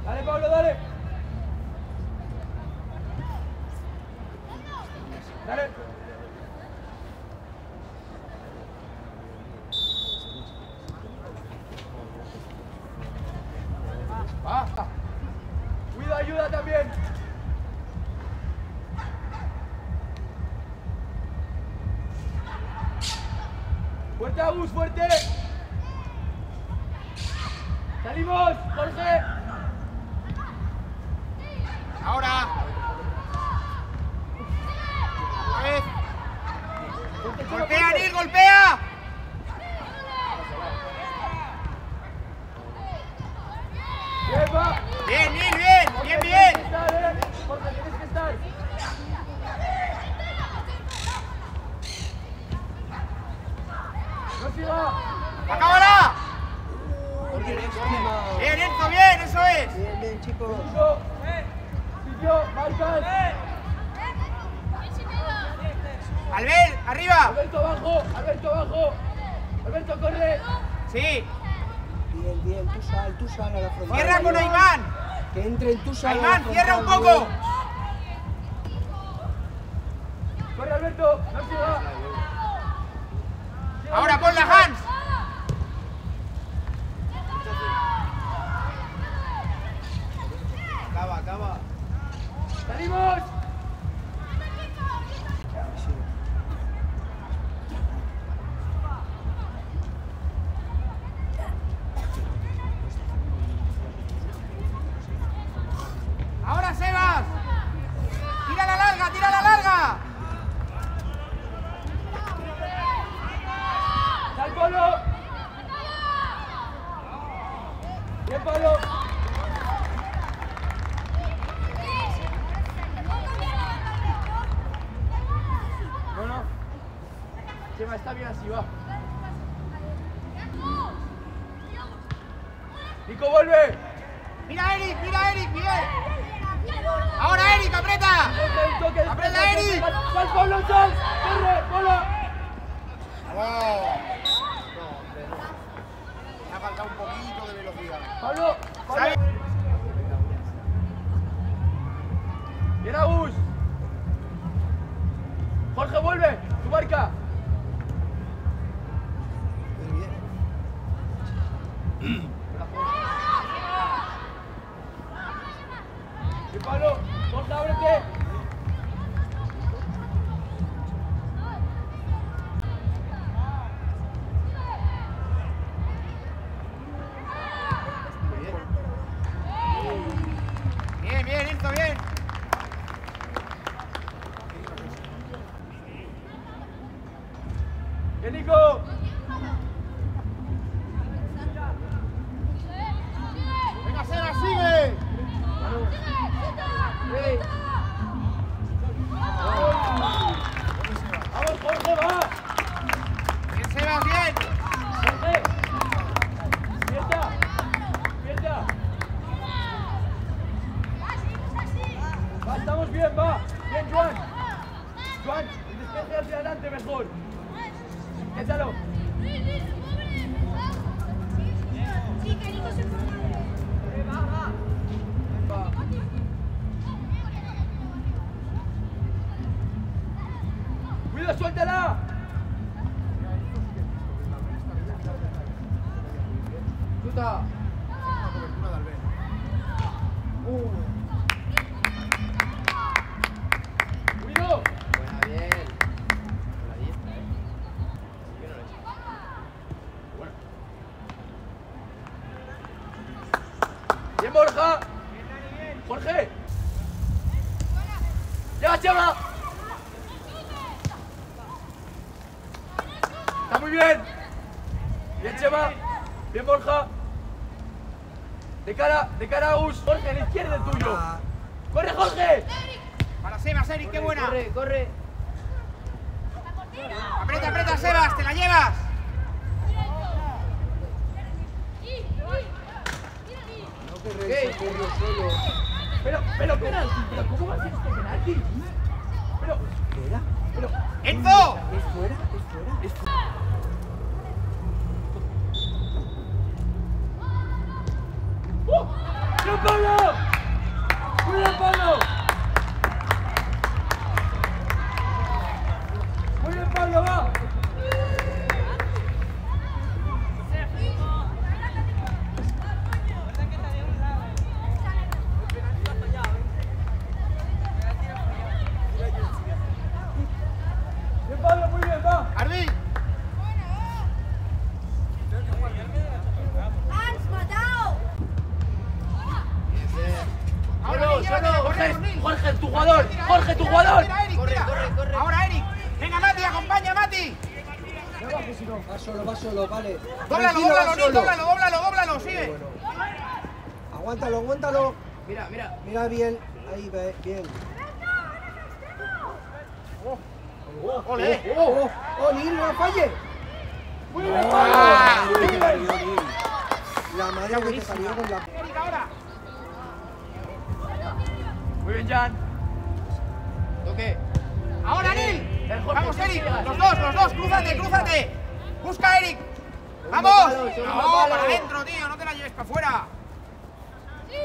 Dale, Pablo, dale. Dale. Va. Cuida, ayuda también. Fuerte, Agus, fuerte. Salimos, Jorge. Ahora. Golpea, Nil, golpea. Bien, va. Bien, Nil, bien, bien, bien. Tienes que estar, Jorge, tienes que estar. No siga. ¡Acábala! Lástima. Bien, Enzo, bien, eso es. Bien, bien, chicos. Sitio, marcas. Albert, arriba. Alberto, abajo. Alberto, abajo. Alberto, corre. Sí. Bien, bien, tú sal a la frontal. Cierra con Aymán. Que entren, tú sal a la Aymán, frontal. cierra un poco. Corre, Alberto. No siga. Ahora ponla, Hans. Acaba. ¡Salimos! Ahora, Sebas. Tira la larga, tira la larga. ¡Sal, Pablo! ¡Bien, Pablo! No. Chema, está bien así, va. Nico, vuelve. Mira, Eric, bien. Ahora, Eric, aprieta. ¡Aprieta, Eric! ¡Sal, Pablo, sal! ¡Corre, bola! Me ha faltado un poquito de velocidad. ¡Pablo! ¿Sabe? ¡Bien, Agus! ¡Jorge, vuelve! ¡Tu marca! Muy bien. ¡Bien, Pablo! ¡Jorge, ábrete! Bien, Enzo, bien. ¡Bien, Nico! Venga, Sebas, sigue. ¡Vamos, Jorge, va! Bien, Sebas, bien. ¡Jorge! ¡Despierta! Va, estamos bien, va. Bien, Juan. Juan, el despeje hacia adelante mejor. Échalo. Cuida, suéltala. Chuta. Cobertura de Albert. Cuido. Buena, bien. Con la diestra, Así que no lo he hecho. Bueno. Bien, Borja. Jorge. ¡Llega, Chema! Está muy bien. Bien, Chema. Bien, Borja. De cara a Agus. Jorge, a la izquierda el tuyo. ¡Corre, Jorge! Para Sebas, Eric, qué buena. Corre. Aprieta, Sebas, te la llevas. No que Renzo corre solo. Pero penalti, pero ¿cómo va a ser este penalti? Pero, ¡Enzo! ¿Es fuera? ¡Pero Pablo! ¡Muy bien, Pablo! ¡Muy bien, Pablo, va! Bien, Pablo, muy bien, va. Arbi. Jorge, tu jugador. Jorge, tu jugador. Corre. Ahora, Eric. Venga, Mati, acompaña, Mati. No bajes, si no. Va solo, vale. Dóblalo, Tranquilo, va solo. dóblalo, sigue. Bueno. Aguántalo. Mira. Mira bien. Ahí, bien. Ole. Nil, no falle. Muy bien, Ah, Pablo. Muy bien, Nil. La madre que te salió con la... Eric, ahora. Muy bien, Jan. Toque. Ahora, Nil. El Jorge, Vamos, Eric. sigas. Los dos. Crúzate. Busca a Eric. ¡Vamos! palo, segundo No, palo. para adentro, tío. No te la lleves para afuera. Sí.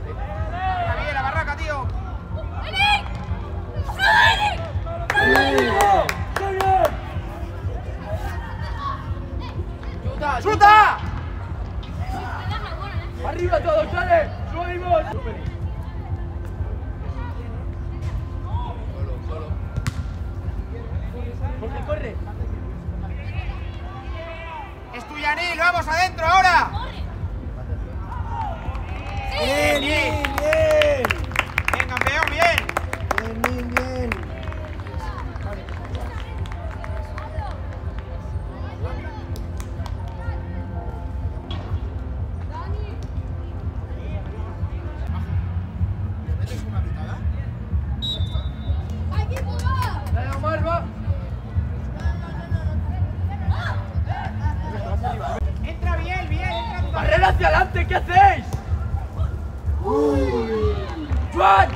Venga, bien, la barraca, tío. ¡Chuta! Arriba todos, dale. Subimos. Solo. Jorge, corre. Es tuya, Nil. Vamos adentro ahora. Bien. Bien, campeón, bien. Bien. Dale, Omar, va. Entra bien, entra tú. Barrera hacia adelante, ¿qué hacéis? ¡Juan!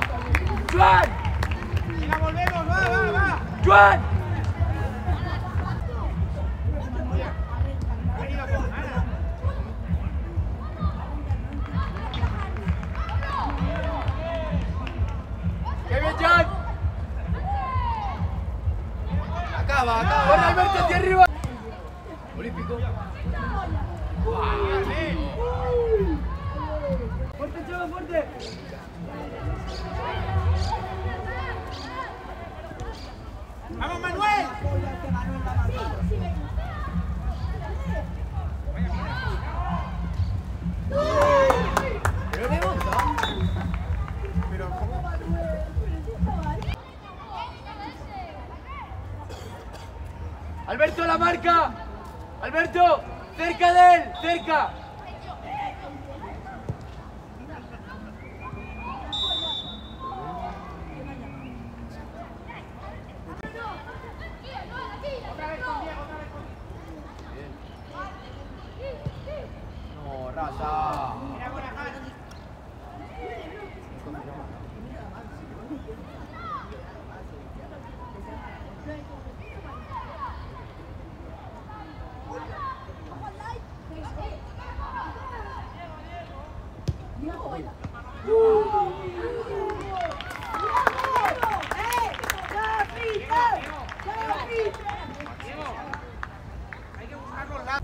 Venga, volvemos, va. ¡Juan! Ha venido con ganas. ¡Qué bien, Jan! Acaba. ¡Corre, Alberto, hacia arriba! Olímpico. ¡Fuerte, chaval, fuerte! ¡Vamos, Manuel! Pero rebota. Pero, ¿cómo? ¡Alberto, la marca! ¡Alberto! ¡Cerca de él! ¡Cerca! No, raza. Mira, buena cara. Hay que buscar los lados.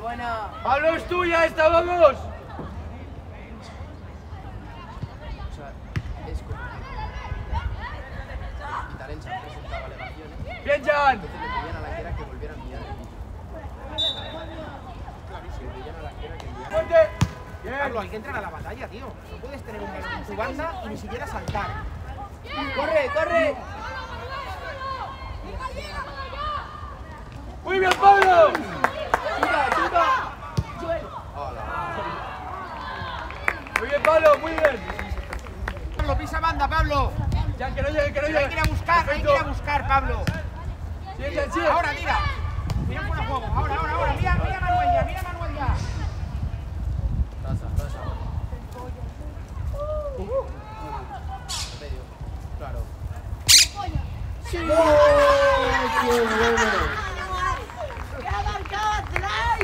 Buena. ¡Pablo, es tuya esta, vamos! O sea, es como que Tarencha presentaba alegaciones. ¡Bien, Jan! Entonces le pedían a la arquera que volviera a enviar el vídeo. Le pedían a la arquera que enviara. ¡Fuerte! Pablo, ¡Bien! hay que entrar a la batalla, tío. No puedes tener un balón en tu banda y ni siquiera saltar. ¡Corre! ¡Muy bien, Pablo! ¡Chuta! ¡Muy bien, Pablo! ¡Muy bien! Pablo, pisa banda, Pablo. Jan, que no llegue, que no Pero hay que ir a llegue. buscar, Pablo. Sigue, Jan, sigue. Ahora, mira. Mira fuera de juego. Ahora. Mira Manuel ya. Raza. Medio. Claro. ¡Gol! bueno. ¡Que ha marcado atrás!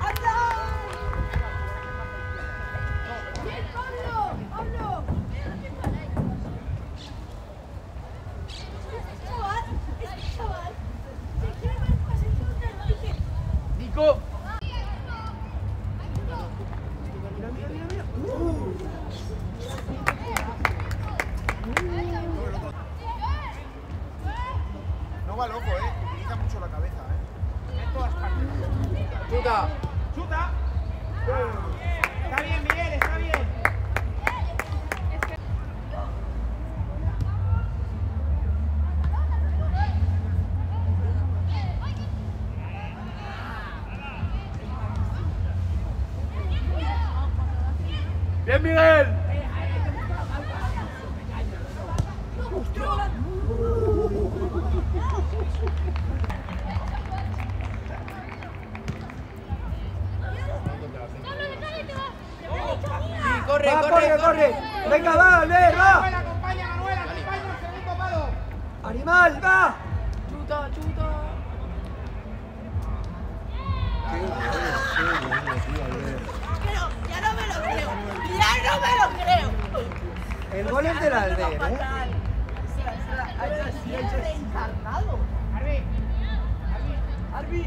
¡Anda! ¡Bien, Pablo! ¡Pablo! Este chaval, se quiere ver pasillos del Mike. Nico. No va loco, utiliza mucho la cabeza, en todas partes. Chuta. ¡Chuta! Está bien, Miguel, está bien. Bien, Miguel. Sí, corre, Va, corre, corre. Venga, va, Albert, va. Manuel, acompaña, Manuel, acompaña al segundo palo. Animal, va. Chuta, chuta. Pero ya no me lo creo. ¡Ya no me lo creo! El gol es del Albert, ¿eh? Fatal. Ha hecho así, ha hecho reencarnado. Arbi, Arbi.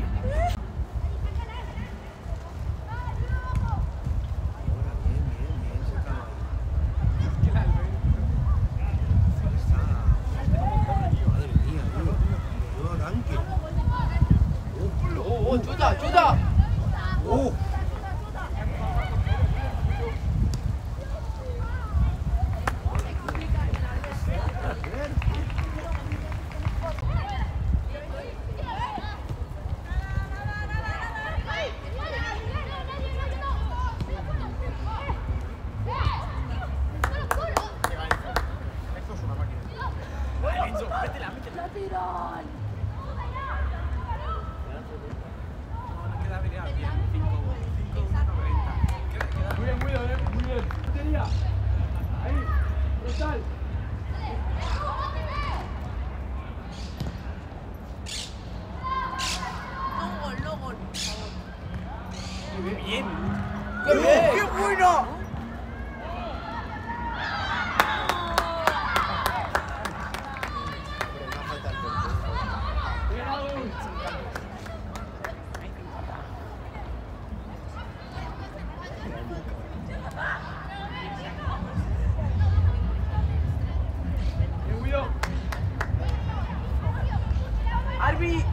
Chuta, chuta. esto es una máquina. ¡La tirón! Muy bien, muy bien, muy bien. Puntería. Ahí. Total. No gol, no gol. Bien. ¡Qué bien! ¡Qué bueno! Bien, Agus. Bien, Guido. Arbi.